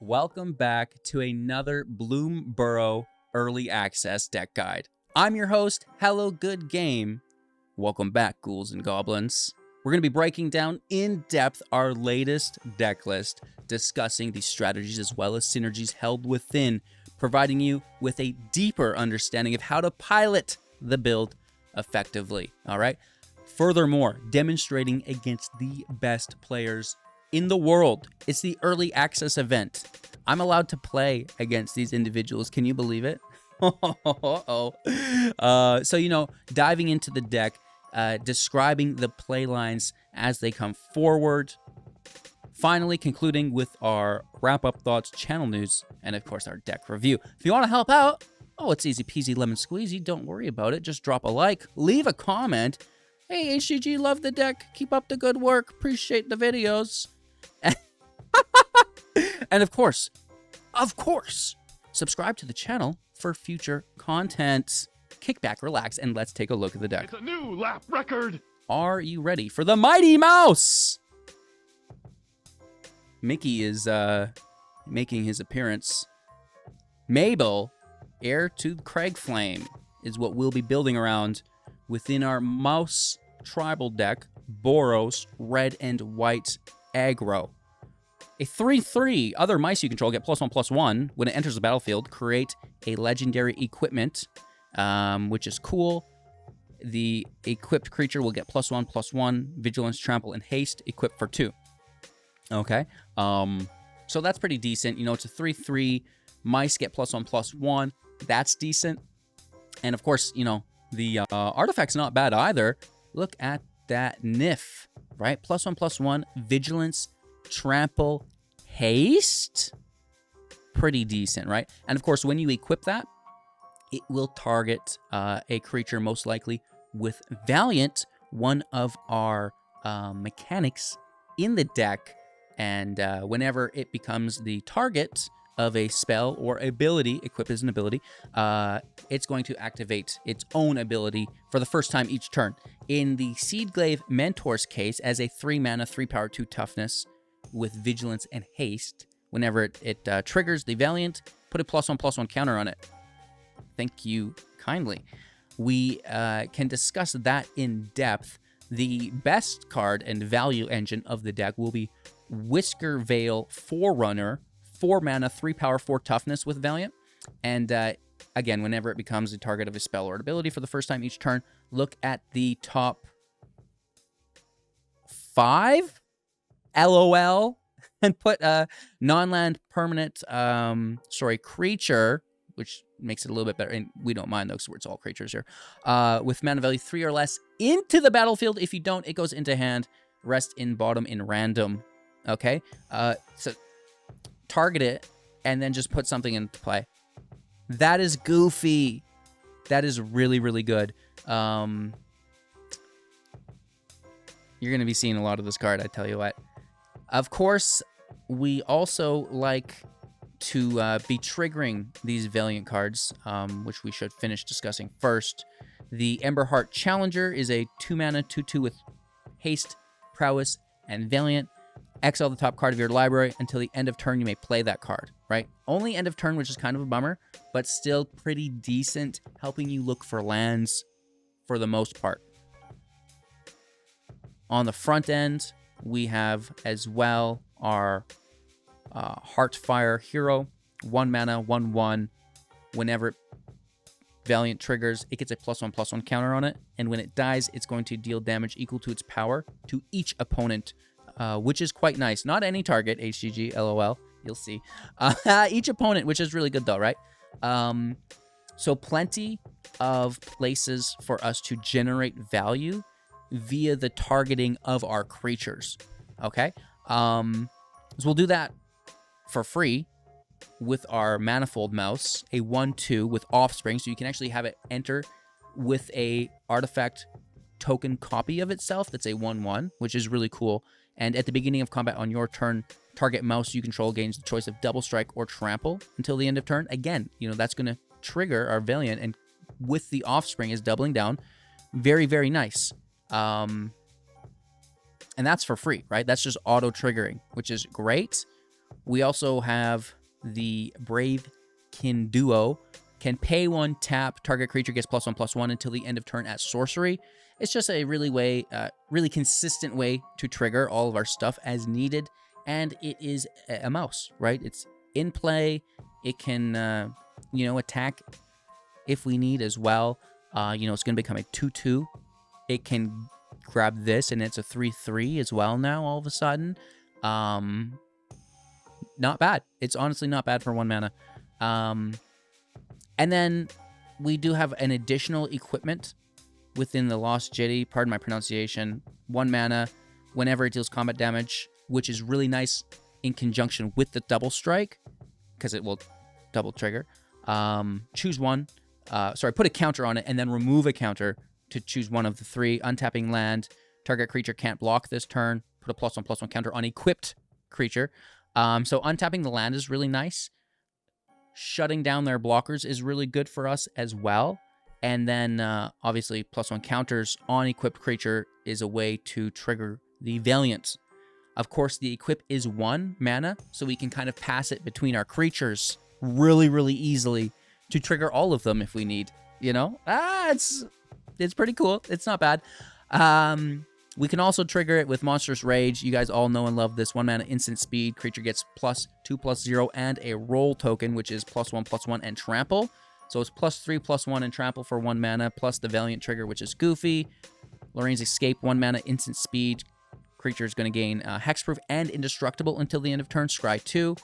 Welcome back to another Bloomburrow Early Access deck guide. I'm your host, Hello Good Game. Welcome back, ghouls and goblins. We're going to be breaking down in depth our latest deck list, discussing the strategies as well as synergies held within, providing you with a deeper understanding of how to pilot the build effectively. All right. Furthermore, demonstrating against the best players in the world. It's the early access event. I'm allowed to play against these individuals. Can you believe it? So, diving into the deck, describing the play lines as they come forward. Finally, concluding with our wrap-up thoughts, channel news, and of course, our deck review. If you want to help out, it's easy peasy lemon squeezy. Don't worry about it. Just drop a like, leave a comment. Hey, HGG, love the deck. Keep up the good work. Appreciate the videos. And of course, subscribe to the channel for future content. Kick back, relax, and let's take a look at the deck. It's a new lap record. Are you ready for the Mighty Mouse? Mickey is making his appearance. Mabel, heir to Craigflame, is what we'll be building around within our mouse tribal deck, Boros Red and White Aggro. A 3/3, other mice you control get +1/+1. When it enters the battlefield, create a legendary equipment, which is cool. The equipped creature will get +1/+1, vigilance, trample, and haste, equipped for 2. Okay, so that's pretty decent. It's a 3/3, mice get +1/+1. That's decent. And of course, the artifact's not bad either. Look at that NIF, right? +1/+1, vigilance, trample, haste. Pretty decent, right? And of course, when you equip that, it will target a creature most likely with Valiant, one of our mechanics in the deck. And whenever it becomes the target of a spell or ability, equip is an ability, it's going to activate its own ability for the first time each turn. In the Seedglaive Mentor's case, as a 3-mana, 3-power, 2 toughness with vigilance and haste, whenever it triggers the Valiant, put a +1/+1 counter on it. Thank you kindly. We can discuss that in depth. The best card and value engine of the deck will be Whiskervale Forerunner, 4-mana, 3-power, 4 toughness with Valiant. And again, whenever it becomes the target of a spell or an ability for the first time each turn, look at the top 5, LOL, and put a non-land permanent, creature, which makes it a little bit better. And we don't mind, though, because it's all creatures here. With mana value 3 or less into the battlefield. If you don't, it goes into hand. Rest in bottom in random. Okay? So target it, and then just put something into play. That is goofy. That is really, really good. You're going to be seeing a lot of this card, I tell you what. Of course, we also like to be triggering these Valiant cards, which we should finish discussing first. The Emberheart Challenger is a 2-mana, 2/2 with haste, prowess, and Valiant. Exile the top card of your library. Until the end of turn, you may play that card, right? Only end of turn, which is kind of a bummer, but still pretty decent, helping you look for lands for the most part. On the front end, we have as well our Heartfire Hero, 1-mana, 1/1. Whenever Valiant triggers, it gets a +1/+1 counter on it, and when it dies, it's going to deal damage equal to its power to each opponent, which is quite nice. Not any target, HGG, LOL, you'll see. Each opponent, which is really good though, right? So plenty of places for us to generate value via the targeting of our creatures, okay? So we'll do that for free with our Manifold Mouse, a 1/2 with Offspring, so you can actually have it enter with a artifact token copy of itself that's a 1/1, which is really cool. And at the beginning of combat on your turn, target mouse you control gains the choice of Double Strike or Trample until the end of turn. Again, that's going to trigger our Valiant, and with the Offspring is doubling down. Very, very nice. And that's for free, right? That's just auto-triggering, which is great. We also have the Brave Kin Duo. Can pay 1, tap, target creature gets +1/+1 until the end of turn as sorcery. It's just a really consistent way to trigger all of our stuff as needed, and it is a mouse, right? It's in play. It can, attack if we need as well. It's going to become a 2/2. It can grab this, and it's a 3/3 as well now, all of a sudden. Not bad. It's honestly not bad for 1 mana. And then we do have an additional equipment within the Lost Jitty, pardon my pronunciation, 1 mana whenever it deals combat damage, which is really nice in conjunction with the double strike, because it will double trigger. Choose one. Put a counter on it, and then remove a counter to choose one of the 3. Untapping land. Target creature can't block this turn. Put a +1/+1 counter on equipped creature. So untapping the land is really nice. Shutting down their blockers is really good for us as well. And then, obviously, +1 counters on equipped creature is a way to trigger the Valiant. Of course, the equip is 1 mana, so we can kind of pass it between our creatures really, really easily to trigger all of them if we need, It's pretty cool. It's not bad. We can also trigger it with Monstrous Rage. You guys all know and love this. 1 mana instant speed. Creature gets +2/+0 and a roll token, which is +1/+1 and trample. So it's +3/+1 and trample for 1 mana, plus the Valiant trigger, which is goofy. Lorraine's Escape, 1 mana instant speed. Creature is going to gain hexproof and indestructible until the end of turn. Scry 2.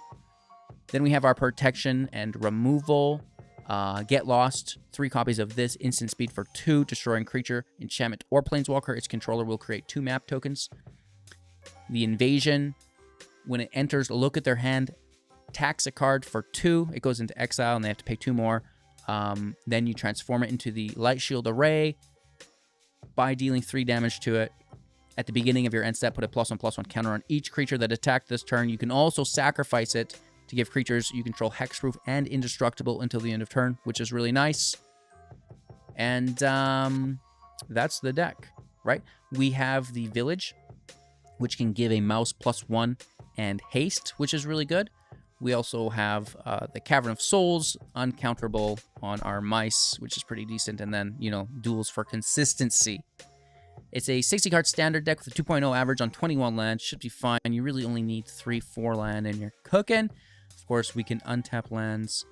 Then we have our protection and removal. Get Lost, 3 copies of this, instant speed for 2, destroying creature, enchantment, or planeswalker. Its controller will create 2 map tokens. The Invasion, when it enters, look at their hand, tax a card for 2. It goes into exile, and they have to pay 2 more. Then you transform it into the Light Shield Array by dealing 3 damage to it. At the beginning of your end step, put a +1/+1 counter on each creature that attacked this turn. You can also sacrifice it to give creatures you control hexproof and indestructible until the end of turn, which is really nice. And that's the deck, right? We have the Village, which can give a mouse +1 and haste, which is really good. We also have the Cavern of Souls, uncounterable on our mice, which is pretty decent. And then, duels for consistency. It's a 60-card standard deck with a 2.0 average on 21 land. Should be fine. You really only need 3-4 land, and you're cooking. Of course, we can untap lands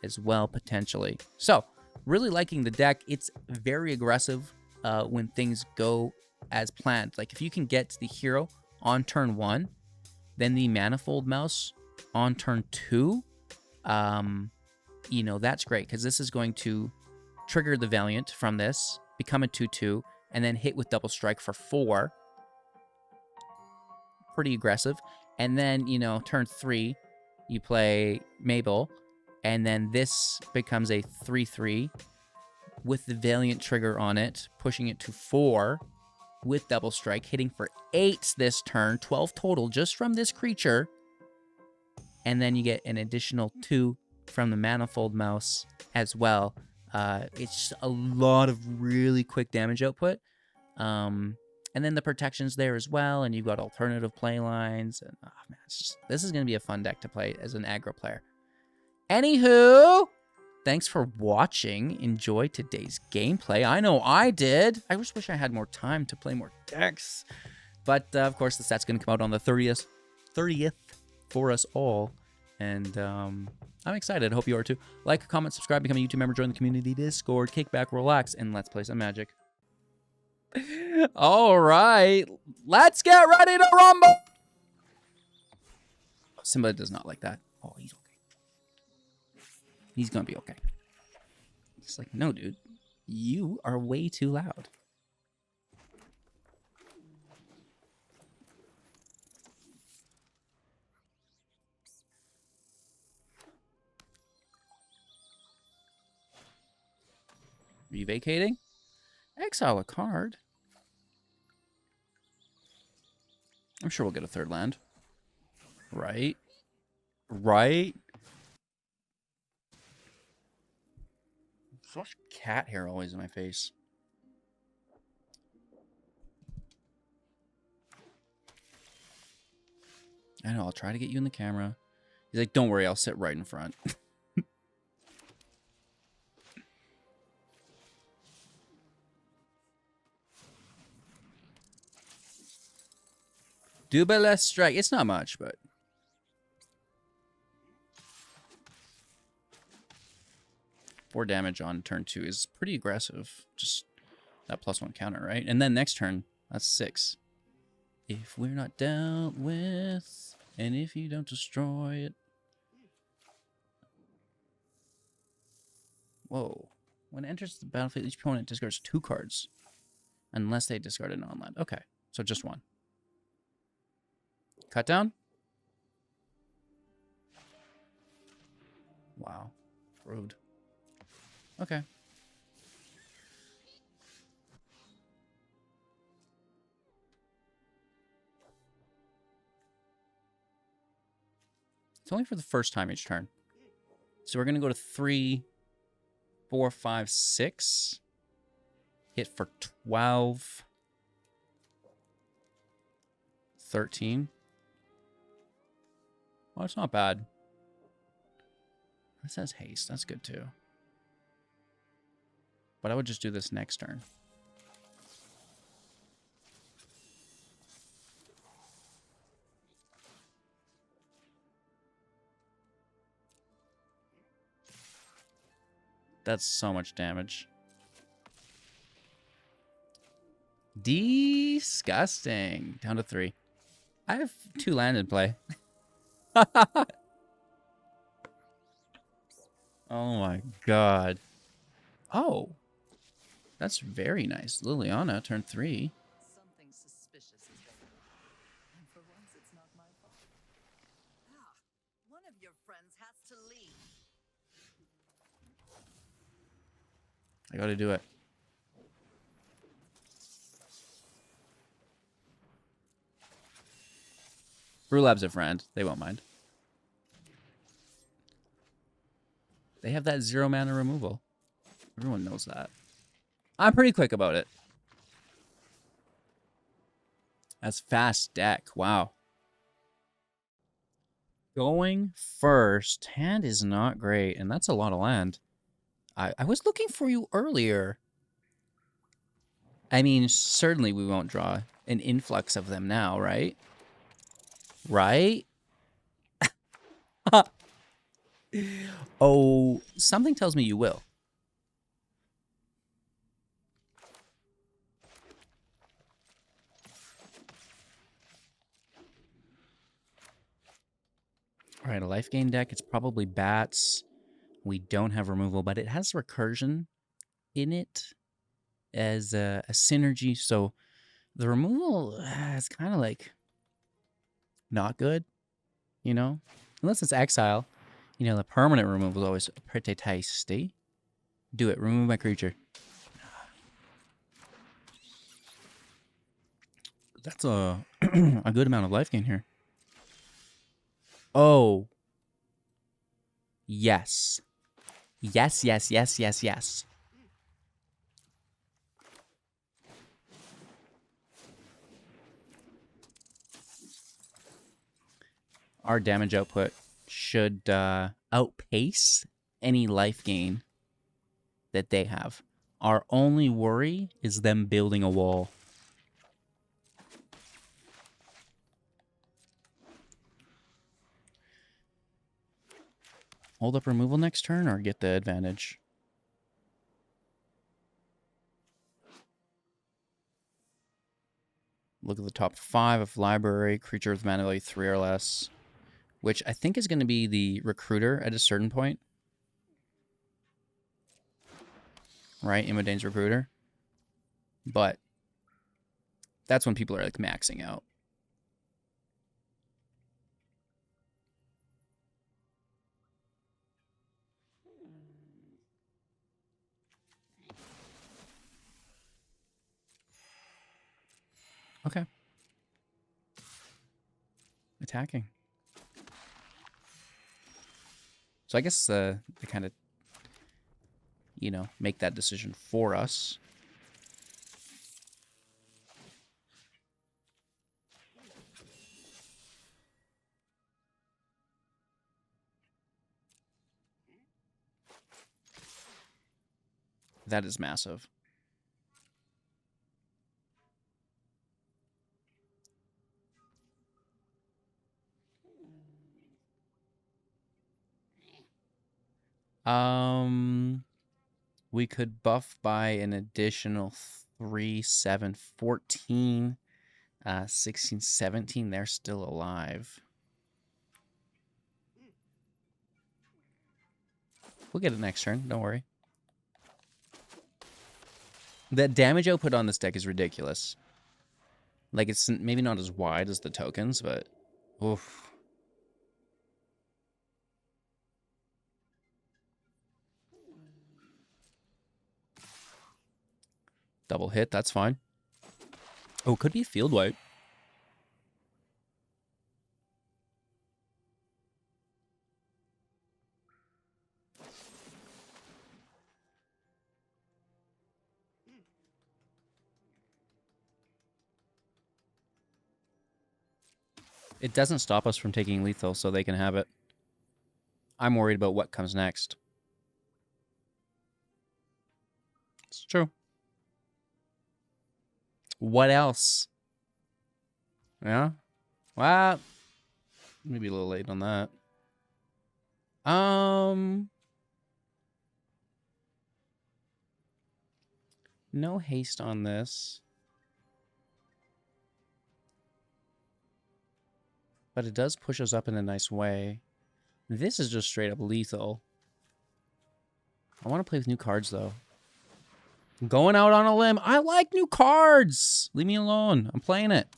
as well, potentially. So, really liking the deck. It's very aggressive when things go as planned. Like, if you can get the hero on turn 1, then the Manifold Mouse on turn 2, that's great, because this is going to trigger the Valiant from this, become a 2/2, and then hit with double strike for 4. Pretty aggressive. And then, turn 3, you play Mabel, and then this becomes a 3/3 with the Valiant trigger on it, pushing it to 4 with double strike, hitting for 8 this turn, 12 total just from this creature. And then you get an additional 2 from the Manifold Mouse as well. It's just a lot of really quick damage output. And then the protection's there as well, and you've got alternative play lines. And this is going to be a fun deck to play as an aggro player. Anywho, thanks for watching. Enjoy today's gameplay. I know I did. I just wish I had more time to play more decks. But, of course, the set's going to come out on the 30th for us all. And I'm excited. I hope you are too. Like, comment, subscribe, become a YouTube member, join the community Discord, kick back, relax, and let's play some Magic. All right. Let's get ready to rumble. Simba does not like that. Oh, he's okay. He's going to be okay. It's like, no, dude. You are way too loud. Are you vacating? Exile a card. I'm sure we'll get a 3rd land. Right? Right? So much cat hair always in my face. I know, I'll try to get you in the camera. He's like, don't worry, I'll sit right in front. Dubaless strike. It's not much, but... 4 damage on turn 2 is pretty aggressive. Just that +1 counter, right? And then next turn, that's 6. If we're not dealt with, and if you don't destroy it. Whoa. When it enters the battlefield, each opponent discards 2 cards. Unless they discard a non-land. Okay, so just 1. Cut down? Wow. Rude. Okay. It's only for the first time each turn. So we're going to go to 3, 4, 5, 6. Hit for 12. 13. Well, it's not bad. This says haste. That's good too. But I would just do this next turn. That's so much damage. Disgusting. Down to 3. I have 2 land in play. Oh my god. Oh. That's very nice. Liliana, turn 3. Something suspicious is going on. And for once, it's not my fault. Ah, one of your friends has to leave. I gotta do it. Brulab's a friend. They won't mind. They have that 0 mana removal. Everyone knows that. I'm pretty quick about it. That's fast deck. Wow. Going first. Hand is not great, and that's a lot of land. I was looking for you earlier. I mean, certainly we won't draw an influx of them now, right? Right? Oh, something tells me you will. All right, a life gain deck. It's probably bats. We don't have removal, but it has recursion in it as a synergy. So the removal is kind of like not good, you know? Unless it's exile. You know, the permanent removal is always pretty tasty. Do it. Remove my creature. That's a a good amount of life gain here. Oh. Yes. Yes, yes, yes, yes, yes. Our damage output should outpace any life gain that they have. Our only worry is them building a wall. Hold up removal next turn or get the advantage? Look at the top 5 of library, creature with mana value 3 or less, which I think is going to be the recruiter at a certain point. Right? Imodane's recruiter. But that's when people are like maxing out. Okay. Attacking. So I guess they kind of, you know, make that decision for us. That is massive. We could buff by an additional 3, 7, 14, 16, 17. They're still alive. We'll get it next turn. Don't worry. The damage output on this deck is ridiculous. Like, it's maybe not as wide as the tokens, but... Oof. Double hit, that's fine. Oh, it could be a field wipe. It doesn't stop us from taking lethal, so they can have it. I'm worried about what comes next. It's true. What else? Yeah? Well, maybe a little late on that. No haste on this. But it does push us up in a nice way. This is just straight up lethal. I want to play with new cards, though. I'm going out on a limb. I like new cards. Leave me alone. I'm playing it.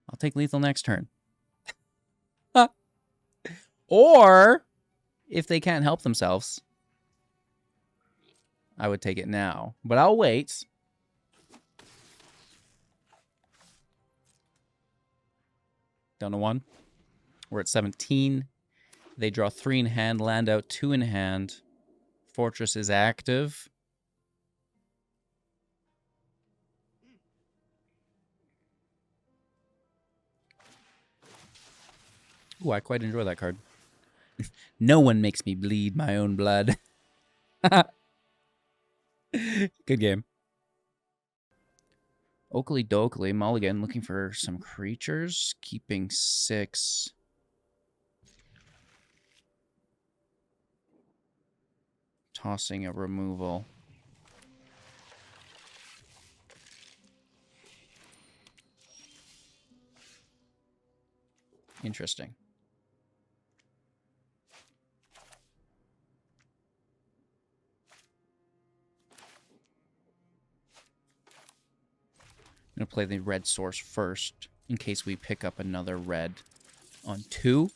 I'll take lethal next turn. Or, if they can't help themselves, I would take it now. But I'll wait. Down to 1. We're at 17. They draw 3 in hand, land out 2 in hand. Fortress is active. Ooh, I quite enjoy that card. No one makes me bleed my own blood. Good game. Oakley Dokley, Mulligan, looking for some creatures. Keeping 6. Tossing a removal. Interesting. I'm going to play the red source first, in case we pick up another red on 2.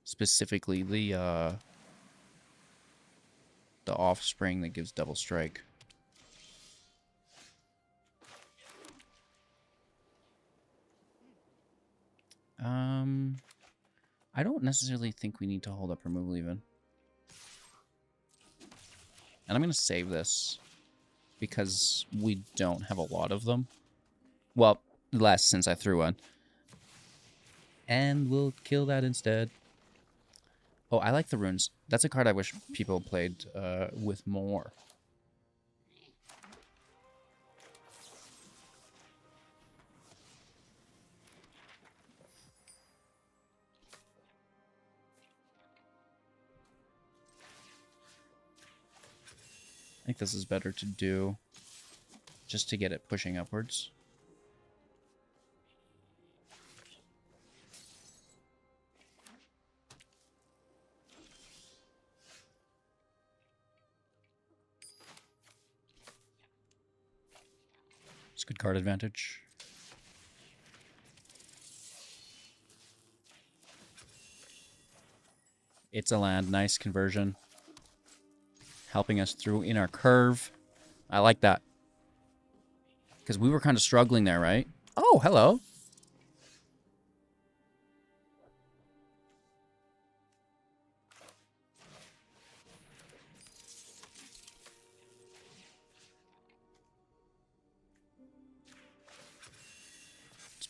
Specifically the offspring that gives double strike. I don't necessarily think we need to hold up removal even. And I'm going to save this because we don't have a lot of them. Well, less since I threw one. And we'll kill that instead. Oh, I like the runes. That's a card I wish people played with more. I think this is better to do just to get it pushing upwards. It's good card advantage. It's a land. Nice conversion. Helping us through in our curve. I like that. Because we were kind of struggling there, right? Oh, hello.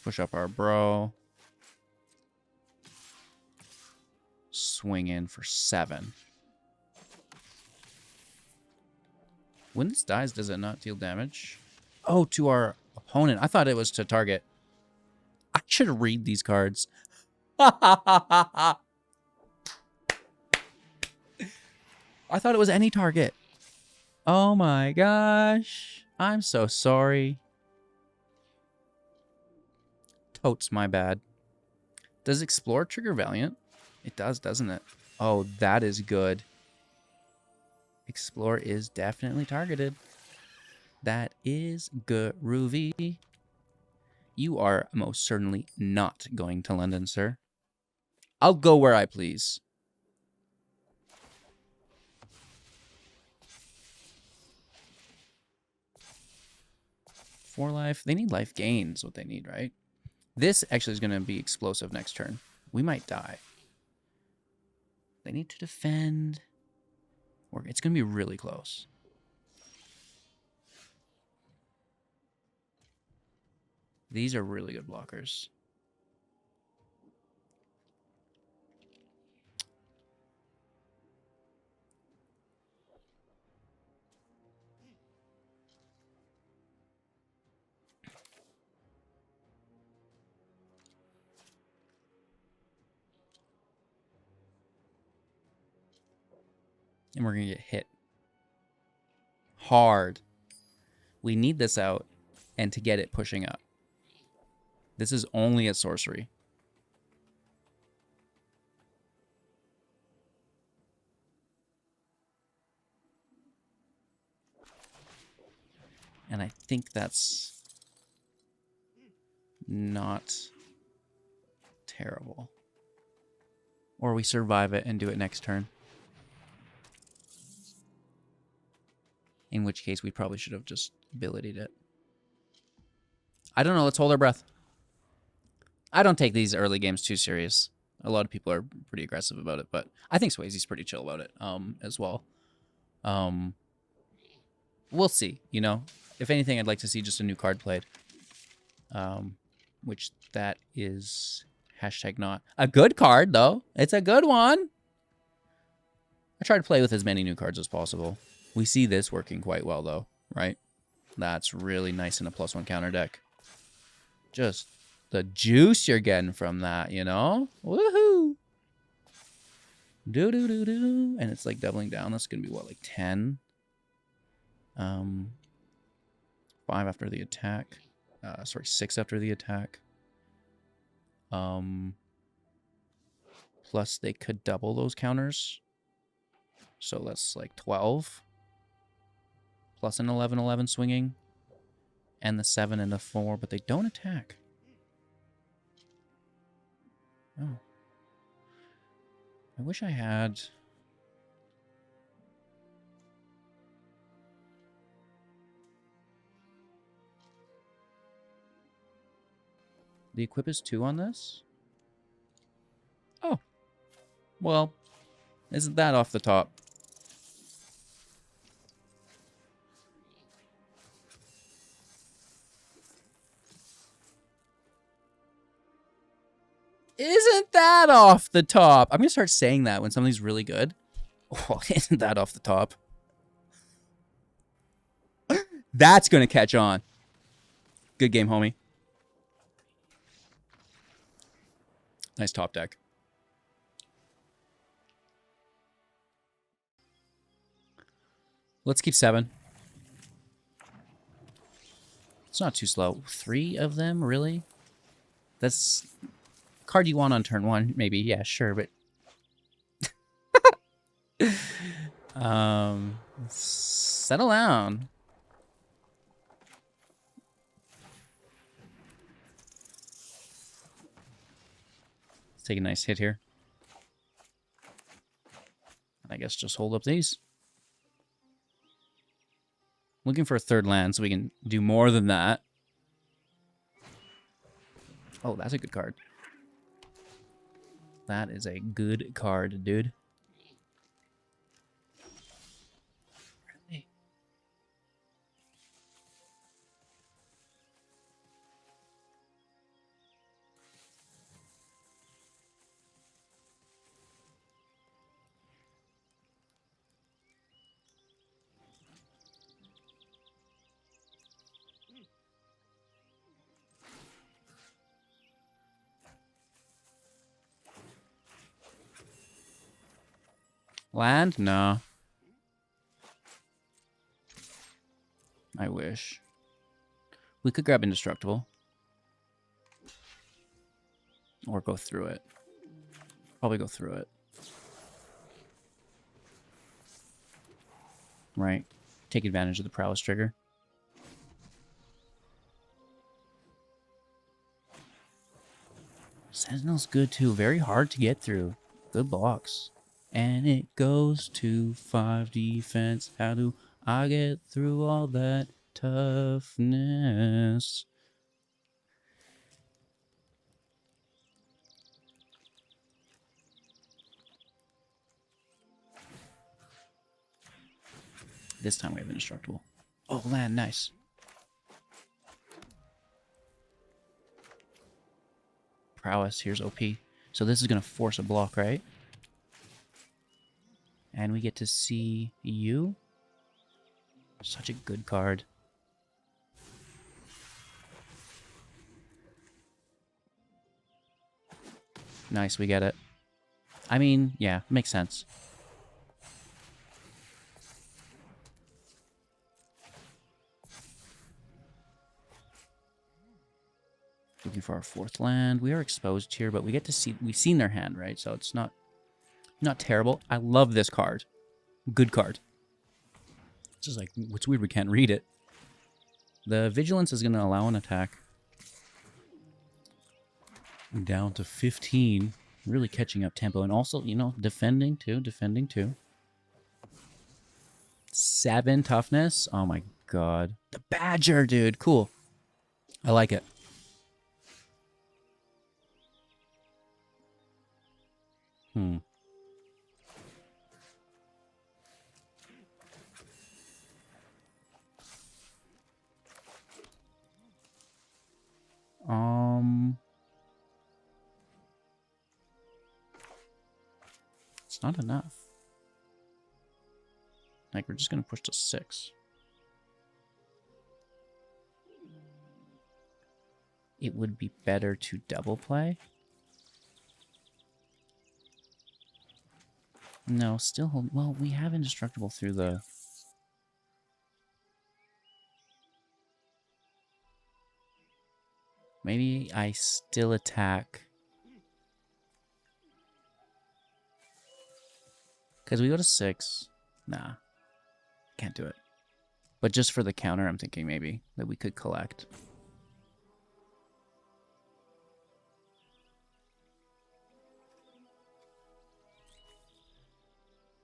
Push up our bro. Swing in for 7. When this dies, does it not deal damage? Oh, to our opponent. I thought it was to target. I should read these cards. I thought it was any target. Oh my gosh. I'm so sorry. Totes my bad. Does Explore trigger Valiant? It does, doesn't it? Oh, that is good. Explore is definitely targeted. That is good, groovy. You are most certainly not going to London, sir. I'll go where I please. For life. They need life gains, what they need, right? This actually is going to be explosive next turn. We might die. They need to defend. Or it's going to be really close. These are really good blockers. And we're going to get hit hard. We need this out and to get it pushing up. This is only a sorcery. And I think that's not terrible. Or we survive it and do it next turn. In which case, we probably should have just abilitied it. I don't know. Let's hold our breath. I don't take these early games too serious. A lot of people are pretty aggressive about it, but I think Swayze's pretty chill about it as well. We'll see, you know. If anything, I'd like to see just a new card played. Which that is #not. A good card, though. It's a good one. I try to play with as many new cards as possible. We see this working quite well, though, right? That's really nice in a +1 counter deck. Just the juice you're getting from that, you know? Woohoo! Do-do-do-do. And it's like doubling down. That's going to be, what, like 10? 5 after the attack. Sorry, 6 after the attack. Plus, they could double those counters. So that's like 12. Plus an 11/11 swinging. And the 7 and the 4, but they don't attack. Oh. I wish I had... The equip is 2 on this? Oh. Well, isn't that off the top? Isn't that off the top? I'm going to start saying that when something's really good. Oh, isn't that off the top? That's going to catch on. Good game, homie. Nice top deck. Let's keep 7. It's not too slow. 3 of them, really? That's card you want on turn 1, maybe. Yeah, sure, but settle down. Let's take a nice hit here. I guess just hold up these. Looking for a 3rd land so we can do more than that. Oh, that's a good card. That is a good card, dude. Really? Land? No. I wish. We could grab Indestructible. Or go through it. Probably go through it. Right. Take advantage of the Prowess trigger. Sentinel's good too. Very hard to get through. Good blocks. And it goes to 5 defense. How do I get through all that toughness? This time we have Indestructible. Oh, land, nice. Prowess, here's OP. So this is going to force a block, right? And we get to see you. Such a good card. Nice, we get it. I mean, yeah, makes sense. Looking for our 4th land. We are exposed here, but we get to see, we've seen their hand, right? So it's not terrible. I love this card. Good card. It's just like, it's weird we can't read it. The Vigilance is going to allow an attack. Down to 15. Really catching up tempo. And also, you know, defending too. 7 toughness. Oh my god. The Badger, dude. Cool. I like it. It's not enough. Like, we're just gonna push to 6. It would be better to double play. No, still hold. Well, we have Indestructible through the... Maybe I still attack. Because we go to 6. Nah. Can't do it. But just for the counter, I'm thinking maybe that we could collect.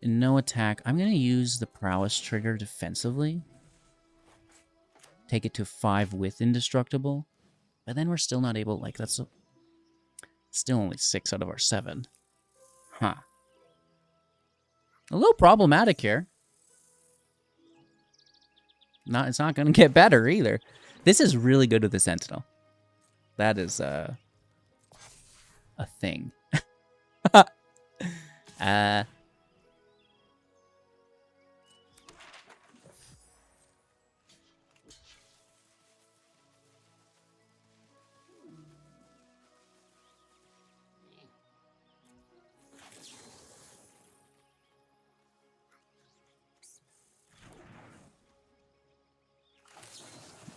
No attack. I'm going to use the Prowess trigger defensively. Take it to 5 with Indestructible. But then we're still not able... Like, that's... Still only 6 out of our 7. Huh. A little problematic here. It's not going to get better either. This is really good with the Sentinel. That is a thing.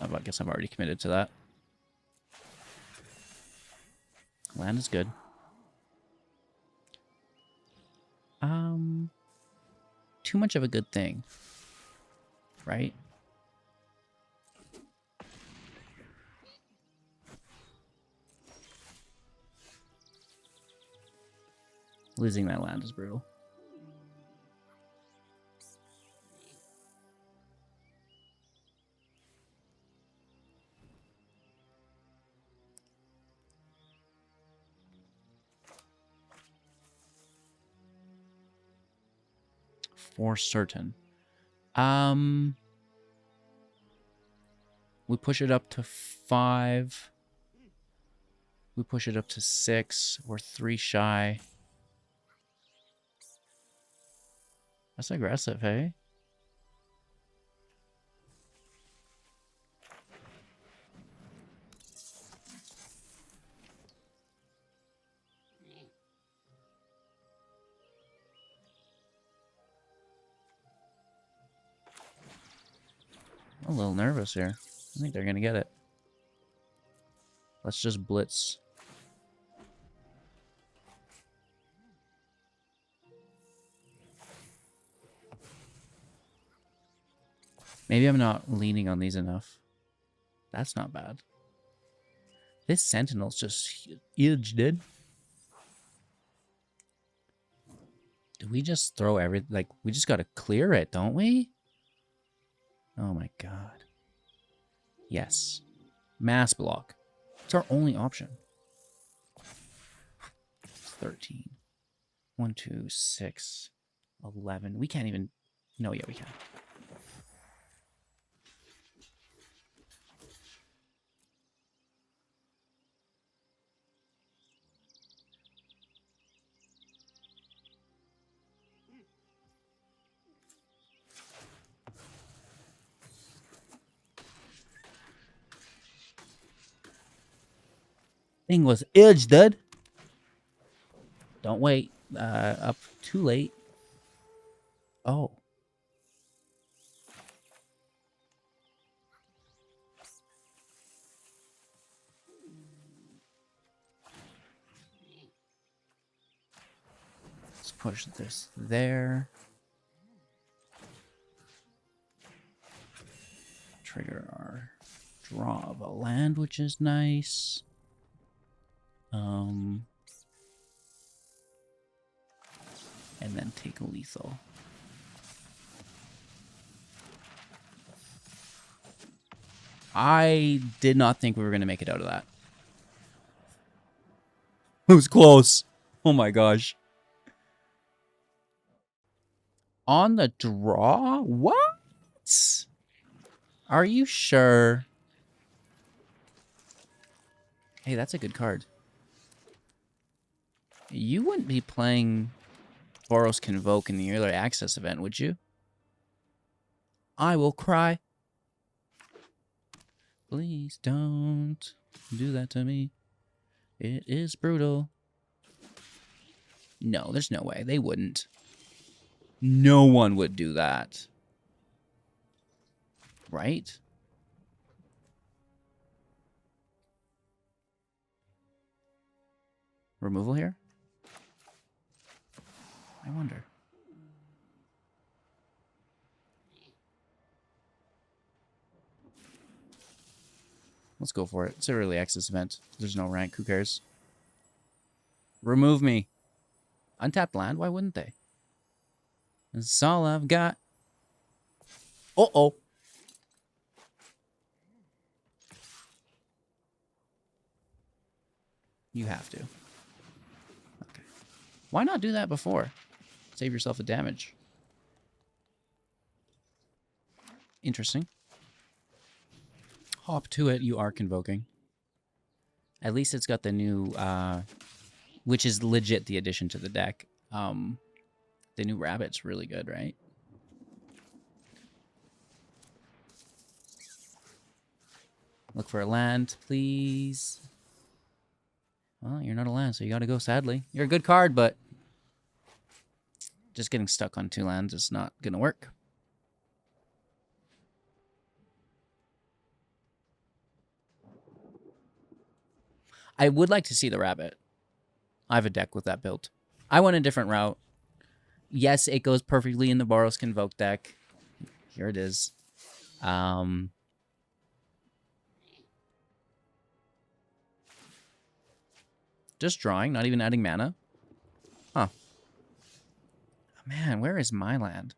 I guess I'm already committed to that. Land is good. Too much of a good thing. Right? Losing that land is brutal. For certain. We push it up to 5. We push it up to 6. We're 3 shy. That's aggressive, hey? I'm a little nervous here. I think they're going to get it. Let's just blitz. Maybe I'm not leaning on these enough. That's not bad. This Sentinel's just huge, dude. Do we just throw everything? Like, we just got to clear it, don't we? Oh my god. Yes. Mass block. It's our only option. 13. 1, 2, 6, 11. We can't even... No, yeah, we can. Thing was edge, dude. Don't wait. Up too late. Oh. Let's push this there. Trigger our draw of a land, which is nice. And then take a lethal. I did not think we were going to make it out of that. It was close. Oh my gosh. On the draw? What? Are you sure? Hey, that's a good card. You wouldn't be playing Boros Convoke in the Early Access event, would you? I will cry. Please don't do that to me. It is brutal. No, there's no way. They wouldn't. No one would do that. Right? Removal here? I wonder. Let's go for it. It's an early access event. There's no rank. Who cares? Remove me. Untapped land? Why wouldn't they? That's all I've got. Uh-oh. You have to. Okay. Why not do that before? Save yourself the damage. Interesting. Hop to it. You are convoking. At least it's got the new, which is legit the addition to the deck. The new rabbit's really good, right? Look for a land, please. Well, you're not a land, so you gotta go, sadly. You're a good card, but just getting stuck on 2 lands is not gonna work. I would like to see the rabbit. I have a deck with that built. I went a different route. Yes, it goes perfectly in the Boros Convoke deck. Here it is. Just drawing, not even adding mana. Huh. Man, where is my land?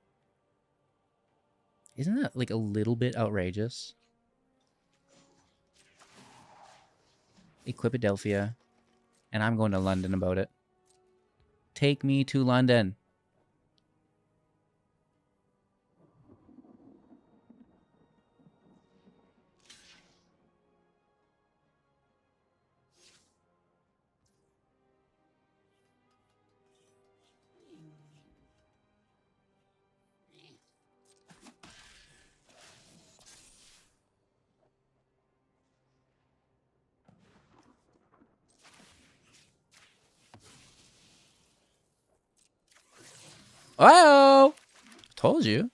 Isn't that like a little bit outrageous? Equipadelphia. And I'm going to London about it. Take me to London. Oh! Told you.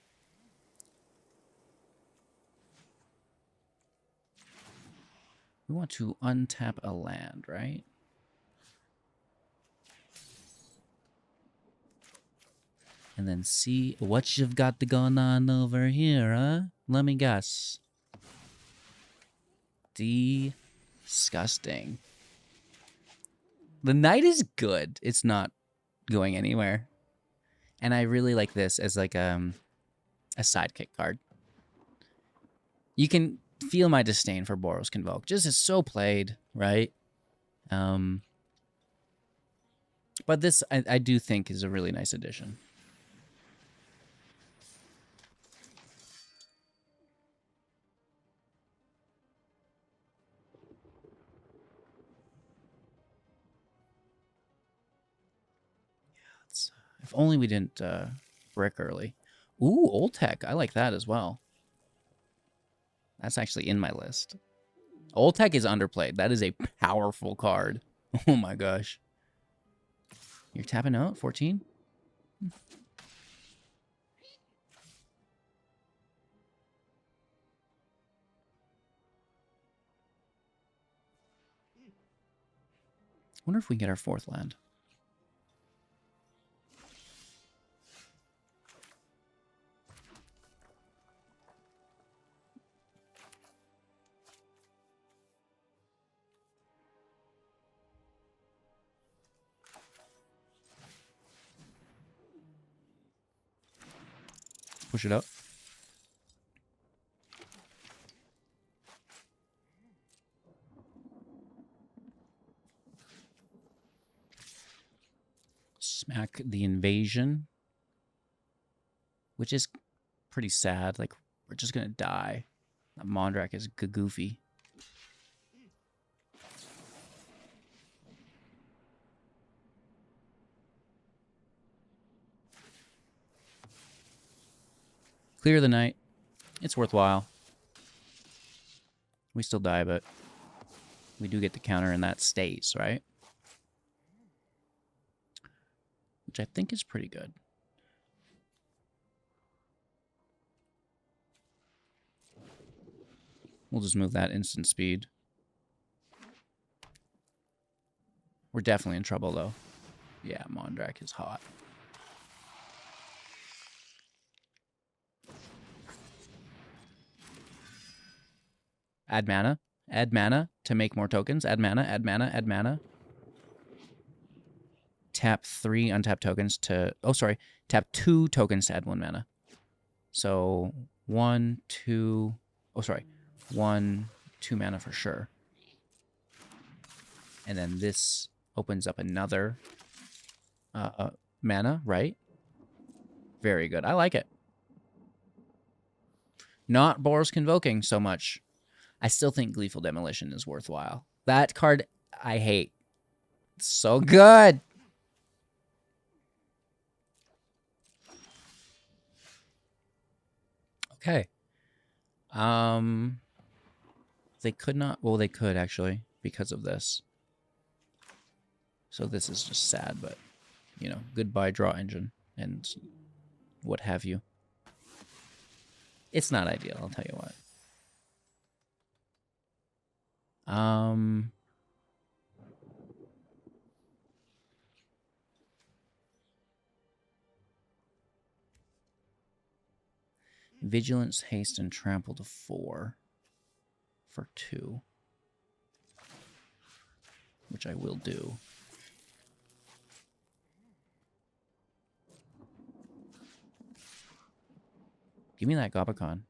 We want to untap a land, right? And then see what you've got going on over here, huh? Let me guess. Disgusting. The knight is good. It's not going anywhere. And I really like this as like a sidekick card. You can feel my disdain for Boros Convoke. Just is so played, right? But this I do think is a really nice addition. If only we didn't brick early. Ooh, Old Tech. I like that as well. That's actually in my list. Old Tech is underplayed. That is a powerful card. Oh my gosh. You're tapping out? 14? Wonder if we can get our 4th land. Push it up. Smack the Invasion, which is pretty sad. Like, we're just going to die. That Mondrak is goofy. Clear the night. It's worthwhile. We still die, but we do get the counter, and that stays, right? Which I think is pretty good. We'll just move that instant speed. We're definitely in trouble, though. Yeah, Mondrak is hot. Add mana. Add mana to make more tokens. Add mana, add mana, add mana. Tap 3 untap tokens to... Oh, sorry. Tap 2 tokens to add 1 mana. So 1, 2... Oh, sorry. 1, 2 mana for sure. And then this opens up another mana, right? Very good. I like it. Not Boros Convoking so much. I still think Gleeful Demolition is worthwhile. That card I hate. It's so good. Okay. They could not... Well, they could, actually, because of this. So this is just sad, but, you know, goodbye draw engine and what have you. It's not ideal, I'll tell you what. Vigilance, haste, and trample to 4 for 2. Which I will do. Give me that Gobakhan.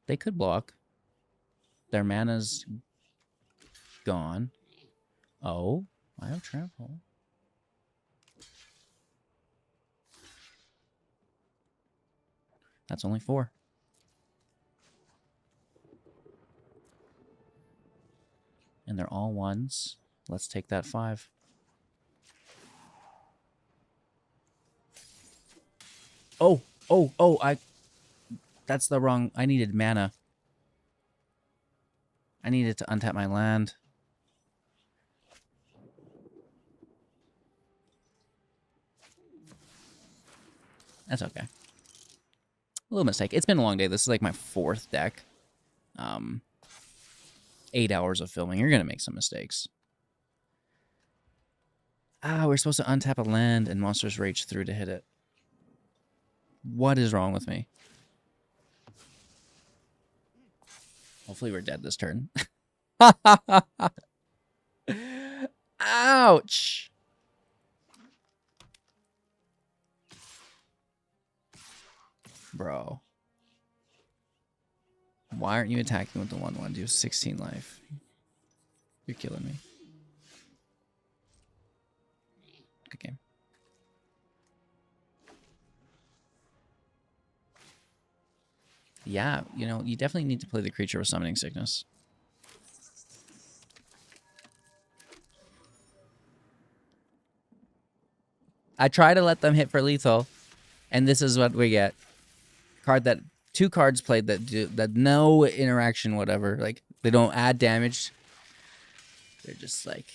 They could block. Their mana's gone. Oh, I have trample. That's only 4. And they're all 1s. Let's take that 5. Oh, that's the wrong... I needed mana. I needed to untap my land. That's okay. A little mistake. It's been a long day. This is like my 4th deck. 8 hours of filming. You're going to make some mistakes. Ah, we're supposed to untap a land and monsters rage through to hit it. What is wrong with me? Hopefully we're dead this turn. Ouch! Bro. Why aren't you attacking with the 1/1? You have 16 life. You're killing me. Good game. Yeah, you know, you definitely need to play the creature with Summoning Sickness. I try to let them hit for lethal, and this is what we get. Two cards played that do no interaction, whatever. Like, they don't add damage. They're just like,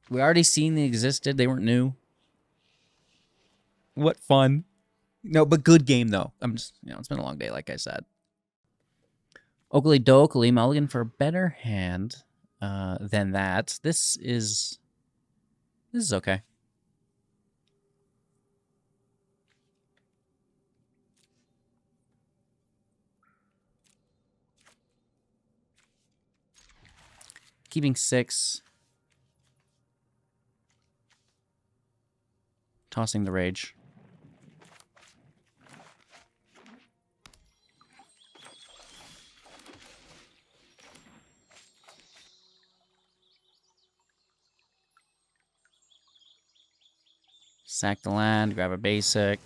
we already seen they existed. They weren't new. What fun. No, but good game, though. I'm just, you know, it's been a long day, like I said. Oakley Dokley, mulligan for a better hand than that. This is okay. Keeping 6. Tossing the rage. Sack the land, grab a basic.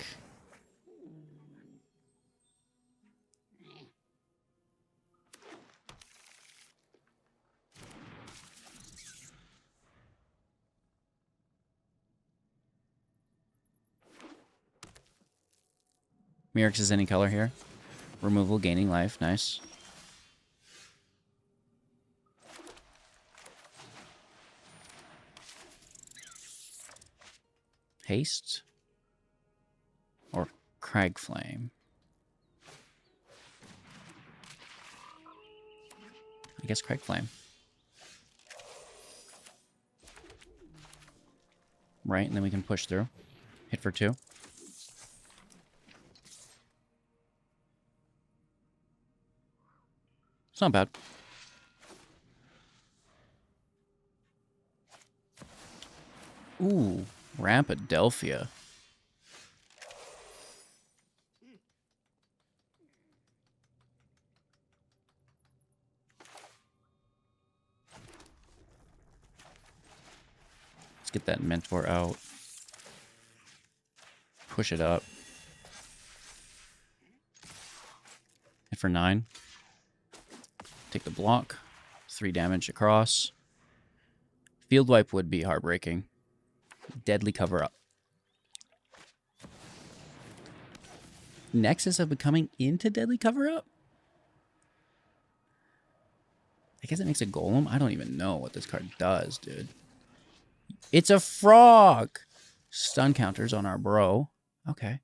Mirix is any color here. Removal, gaining life. Nice. Haste? Or Cragflame? I guess Cragflame. Right, and then we can push through. Hit for 2. It's not bad. Ooh, Rampadelphia. Let's get that Mentor out. Push it up. Hit for 9. Take the block. 3 damage across. Field wipe would be heartbreaking. Deadly cover up. Nexus of becoming into deadly cover up? I guess it makes a golem. I don't even know what this card does, dude. It's a frog! Stun counters on our bro. Okay.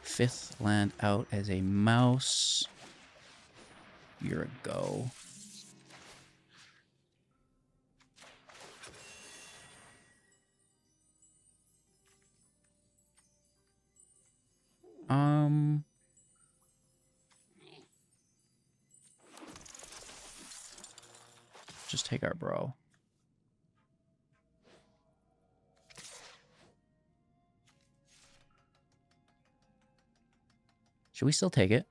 5th land out as a mouse. You're a go. Just take our bro. Should we still take it?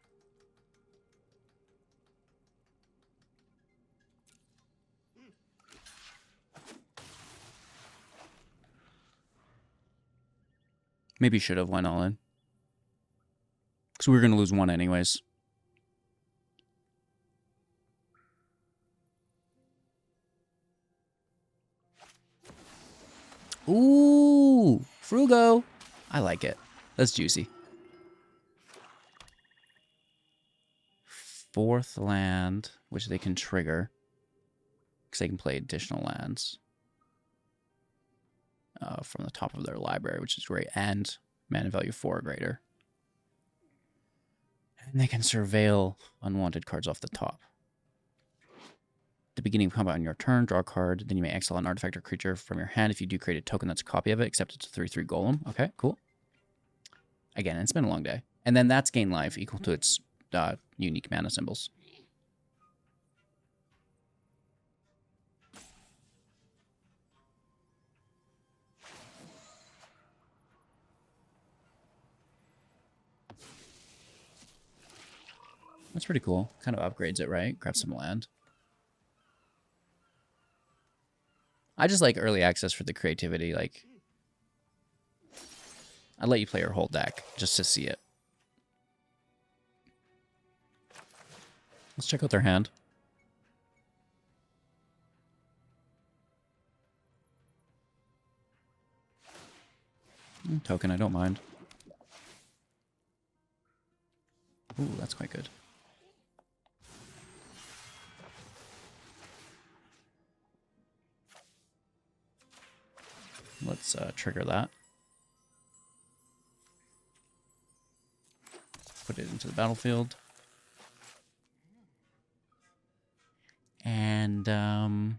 Maybe should have went all in. Because we were going to lose 1 anyways. Ooh, Frugo. I like it. That's juicy. 4th land, which they can trigger. Because they can play additional lands. From the top of their library, which is great. And mana value 4 or greater. And they can surveil unwanted cards off the top. the beginning of combat on your turn, draw a card. Then you may exile an artifact or creature from your hand. If you do, create a token that's a copy of it, except it's a 3/3 golem. Okay, cool. Again, it's been a long day. And then that's gain life equal to its unique mana symbols. That's pretty cool. Kind of upgrades it, right? Grab some land. I just like early access for the creativity. Like, I'd let you play your whole deck just to see it. Let's check out their hand. Token, I don't mind. Ooh, that's quite good. Let's trigger that. Put it into the battlefield. And I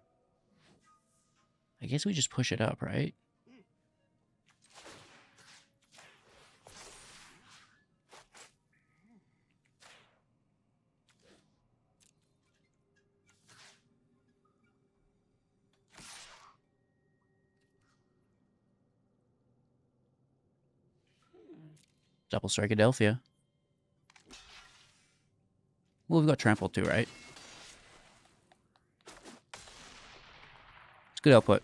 guess we just push it up, right? Double strike Adelphia. Well, we've got trample too, right? It's good output.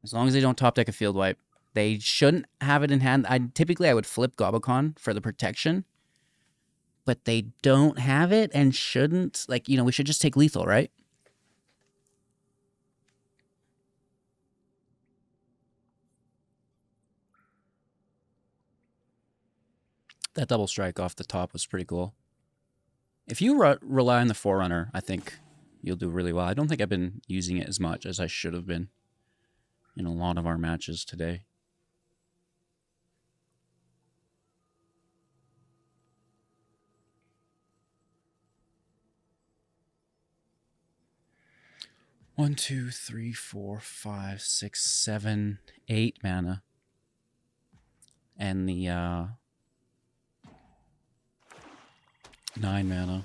As long as they don't top deck a field wipe. They shouldn't have it in hand. Typically I would flip Gobakhan for the protection. But they don't have it and shouldn't. Like, you know, we should just take lethal, right? That double strike off the top was pretty cool. If you rely on the Forerunner, I think you'll do really well. I don't think I've been using it as much as I should have been in a lot of our matches today. One, 2, 3, 4, 5, 6, 7, 8 mana. And the 9 mana.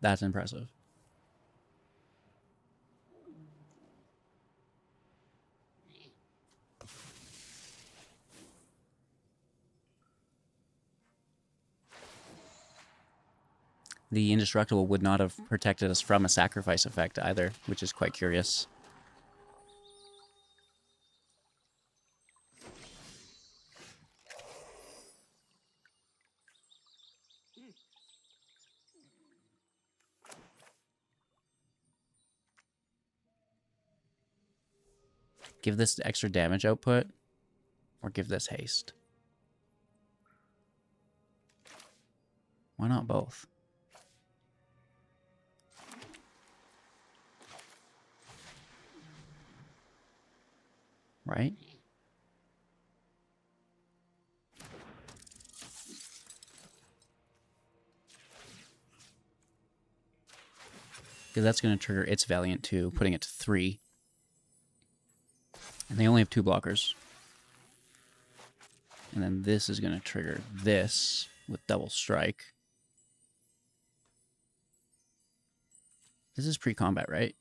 That's impressive. The Indestructible would not have protected us from a sacrifice effect either, which is quite curious. Give this extra damage output, or give this haste. Why not both? Right? Because that's going to trigger its Valiant too, putting it to 3. And they only have 2 blockers. And then this is going to trigger this with double strike. This is pre-combat, right?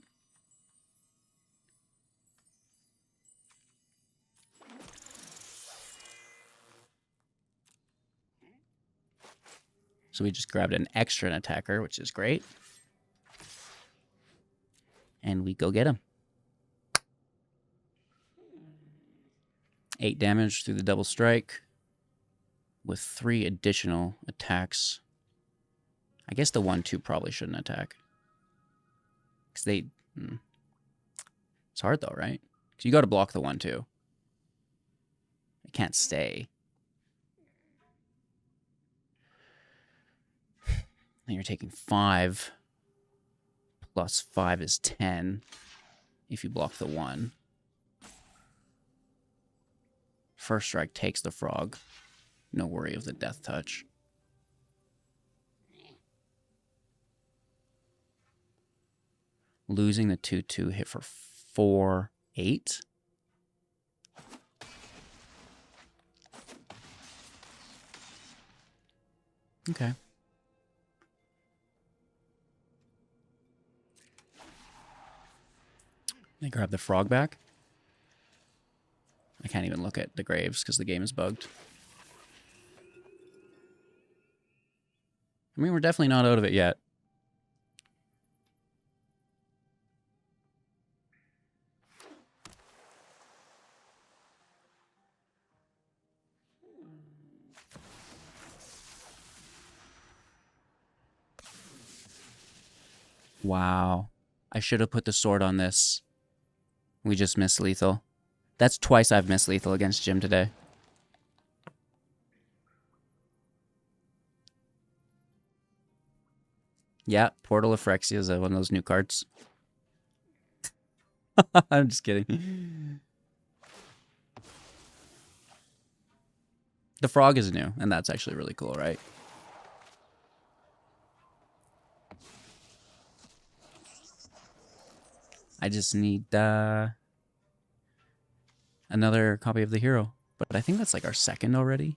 So we just grabbed an extra attacker, which is great. And we go get him. 8 damage through the double strike with 3 additional attacks. I guess the 1/2 probably shouldn't attack. Because they... It's hard though, right? Because you got to block the 1/2. It can't stay. And you're taking 5. Plus 5 is 10 if you block the 1. First strike takes the frog. No worry of the death touch. Losing the 2/2 hit for 4/8. Okay. They grab the frog back. I can't even look at the graves because the game is bugged. I mean, we're definitely not out of it yet. Wow. I should have put the sword on this. We just missed lethal. That's twice I've missed lethal against Jim today. Yeah, Portal of Phyrexia is one of those new cards. I'm just kidding. The frog is new, and that's actually really cool, right? I just need another copy of the hero. But I think that's like our second already.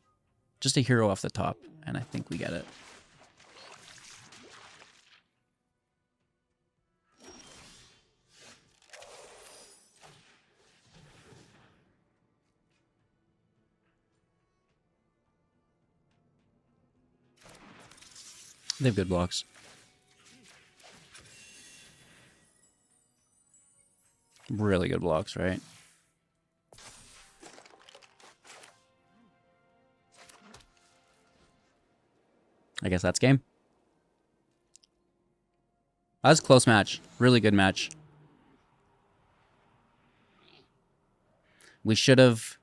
Just a hero off the top, and I think we get it. They have good blocks. Really good blocks, right? I guess that's game. That was a close match. Really good match. We should have,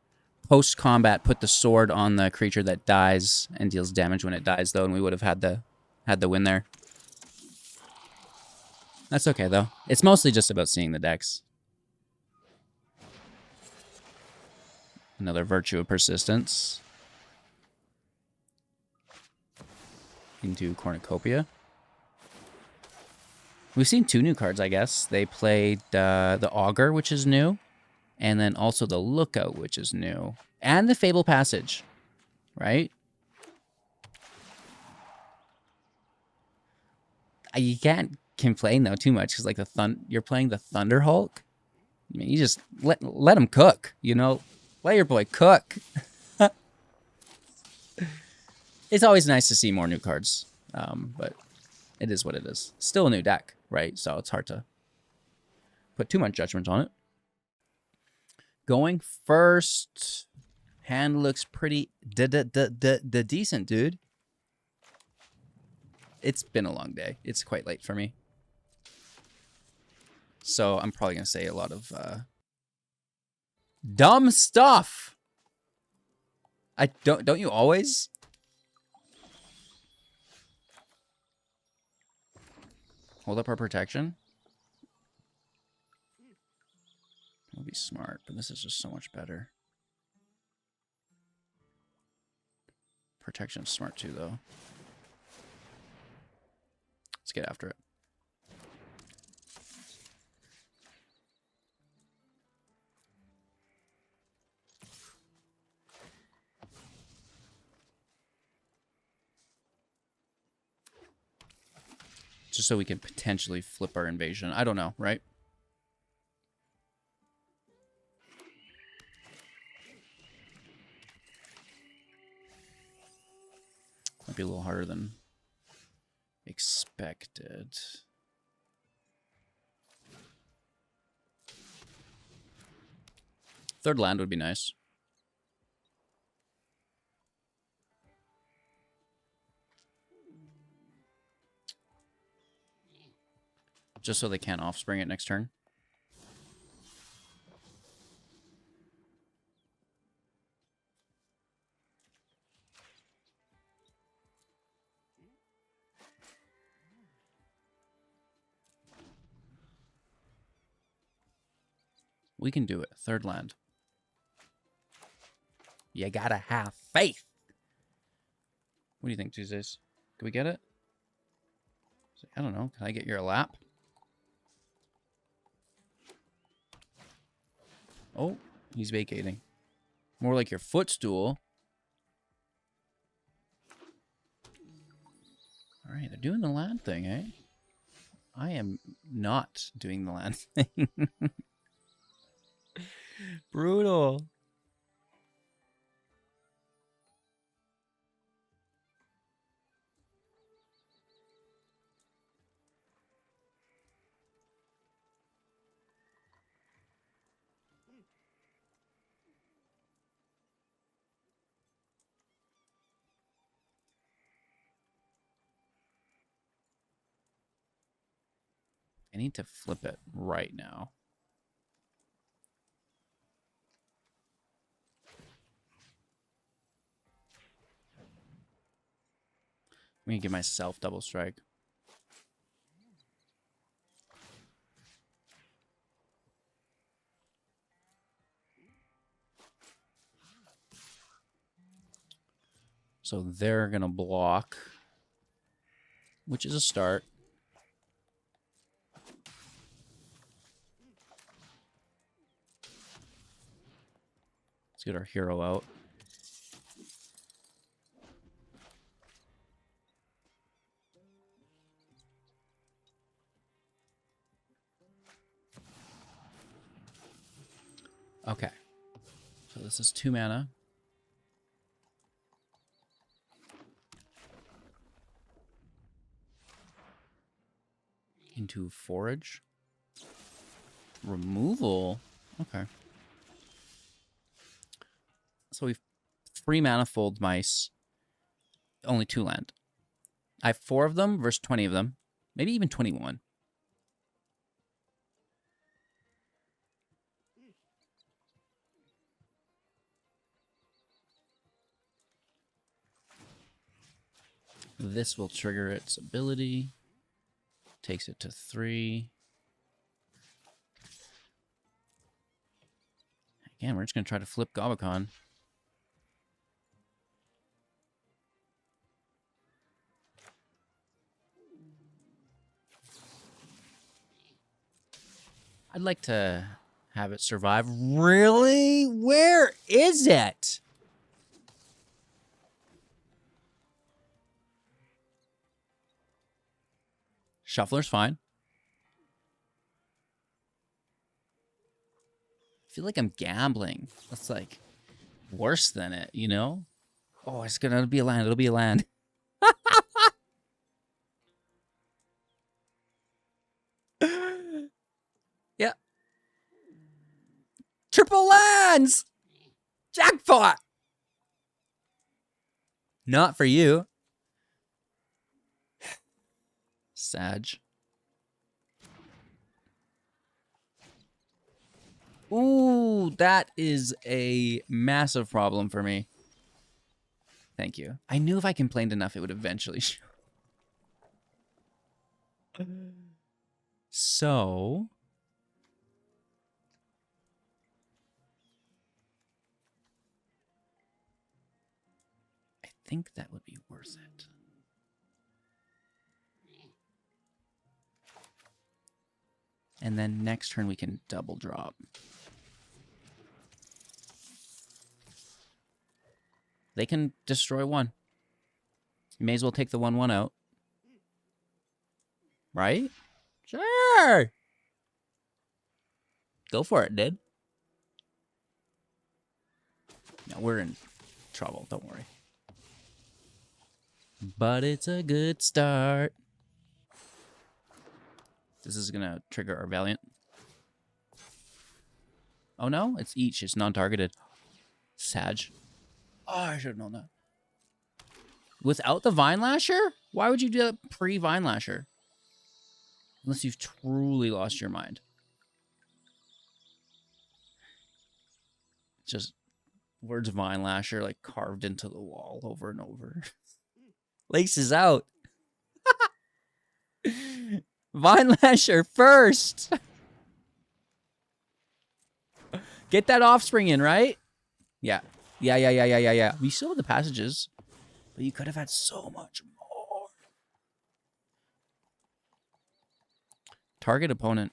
post-combat, put the sword on the creature that dies and deals damage when it dies, though, and we would have had the win there. That's okay, though. It's mostly just about seeing the decks. Another Virtue of Persistence. Into Cornucopia. We've seen two new cards, I guess. They played the Augur, which is new, and then also the Lookout, which is new, and the Fable Passage, right? You can't complain though too much because like you're playing the Thunder Hulk. I mean, you just let him cook, you know. Let your boy cook. It's always nice to see more new cards, but it is what it is. Still a new deck, right? So it's hard to put too much judgment on it. Going first, hand looks pretty decent, dude. It's been a long day. It's quite late for me. So I'm probably going to say a lot of dumb stuff. Don't you always? Hold up our protection. It'll be smart, but this is just so much better. Protection's smart too, though. Let's get after it. Just so we can potentially flip our invasion. I don't know, right? Might be a little harder than expected. Third land would be nice. Just so they can't offspring it next turn. We can do it. Third land. You gotta have faith. What do you think, Tuesdays? Can we get it? I don't know. Can I get your lap? Oh, he's vacating. More like your footstool. All right, they're doing the land thing, eh? I am not doing the land thing. Brutal. I need to flip it right now. I'm gonna give myself double strike. So they're gonna block, which is a start. Let's get our hero out. Okay. So this is 2 mana. Into forage. Removal. Okay. So we've 3 manifold mice. Only 2 land. I have 4 of them versus 20 of them. Maybe even 21. This will trigger its ability. Takes it to 3. Again, we're just going to try to flip Gobakhan. I'd like to have it survive. Really? Where is it? Shuffler's fine. I feel like I'm gambling. That's like worse than it, you know? Oh, it's gonna be a land. It'll be a land. Yeah. Triple lands! Jackpot! Not for you. Sag. Ooh, that is a massive problem for me. Thank you. I knew if I complained enough, it would eventually show. So... I think that would be worth it. And then next turn we can double drop. They can destroy 1. You may as well take the 1/1 out. Right? Sure! Go for it, dude. No, we're in trouble. Don't worry. But it's a good start. This is going to trigger our Valiant. Oh, no? It's each. It's non-targeted. Sag. Oh, I should have known that. Without the Vine Lasher? Why would you do that pre-Vine Lasher? Unless you've truly lost your mind. Just words Vine Lasher like carved into the wall over and over. Lace is out. Vine Lasher first. Get that offspring in, right? Yeah. Yeah. We still have the passages, but you could have had so much more. Target opponent.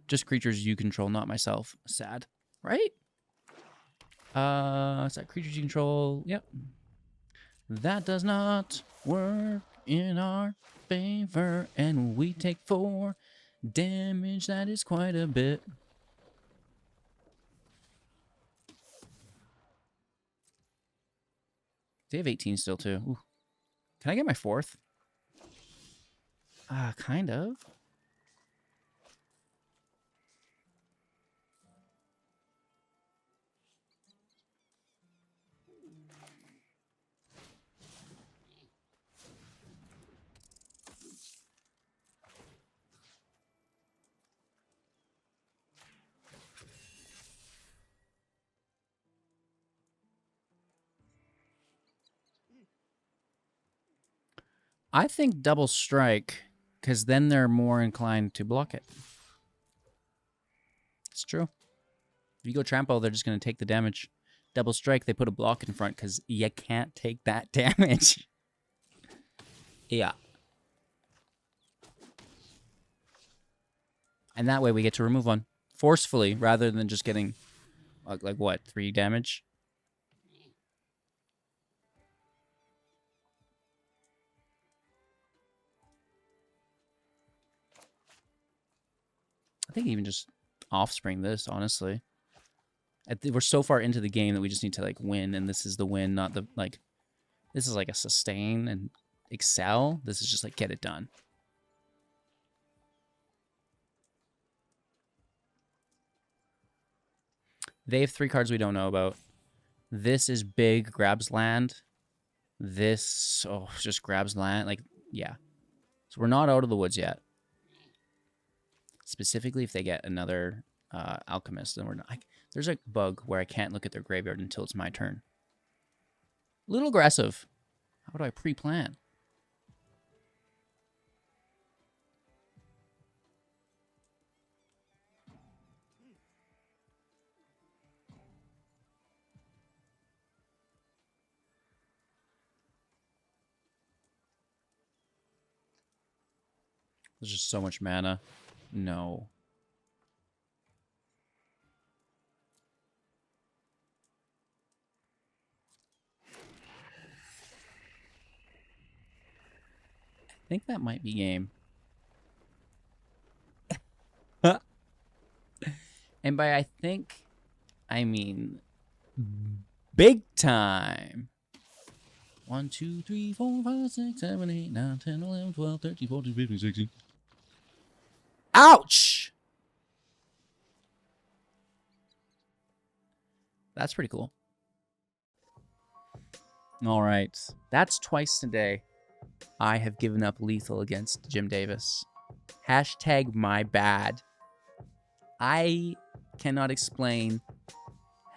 Just creatures you control, not myself. Sad, right? Is that creatures you control? Yep. That does not work in our favor, and we take 4 damage. That is quite a bit. They have 18 still, too. Ooh. Can I get my 4th? Kind of. I think double strike, because then they're more inclined to block it. It's true. If you go trample, they're just going to take the damage. Double strike, they put a block in front because you can't take that damage. Yeah. And that way we get to remove one forcefully rather than just getting, like what, 3 damage? I think even just offspring this, honestly. We're so far into the game that we just need to, like, win, and this is the win, not the, like... This is like a sustain and excel. This is just like, get it done. They have 3 cards we don't know about. This is big, grabs land. This, just grabs land. Like, yeah. So we're not out of the woods yet. Specifically, if they get another alchemist, then we're not. There's a bug where I can't look at their graveyard until it's my turn. A little aggressive. How do I pre-plan? There's just so much mana. No. I think that might be game. And by I think, I mean big time. 1, 2, 3, 4, 5, 6, 7, 8, 9, 10, 11, 12, 13, 14, 15, 16. Ouch! That's pretty cool. All right. That's twice today. I have given up lethal against Jim Davis. Hashtag my bad. I cannot explain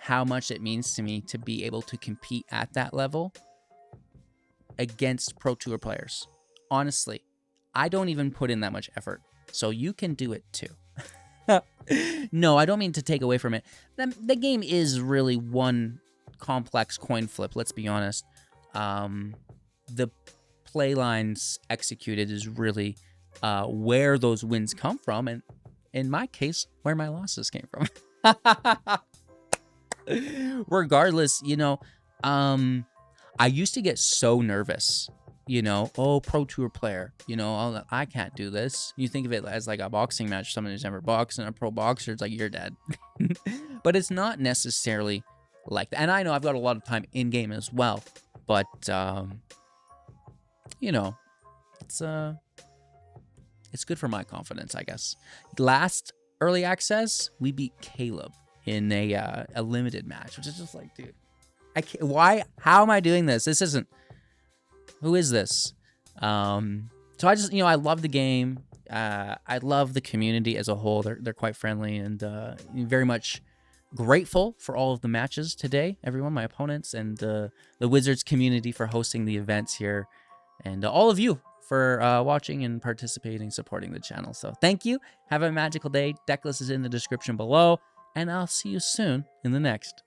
how much it means to me to be able to compete at that level against Pro Tour players. Honestly, I don't even put in that much effort. So you can do it too. No, I don't mean to take away from it. The game is really one complex coin flip, let's be honest. The play lines executed is really where those wins come from, and in my case, where my losses came from. Regardless, you know, I used to get so nervous, you know, Pro Tour player, you know, I can't do this. You think of it as like a boxing match, someone who's never boxed, and a pro boxer, it's like, you're dead. But it's not necessarily like that. And I know I've got a lot of time in game as well, but, you know, it's good for my confidence, I guess. Last early access, we beat Caleb in a limited match, which is just like, dude, I can't, why? How am I doing this? This isn't. Who is this? So I just, you know, I love the game. I love the community as a whole. They're quite friendly, and very much grateful for all of the matches today. Everyone, my opponents, and the Wizards community for hosting the events here, and all of you for watching and participating, supporting the channel. So thank you. Have a magical day. Decklist is in the description below. and I'll see you soon in the next.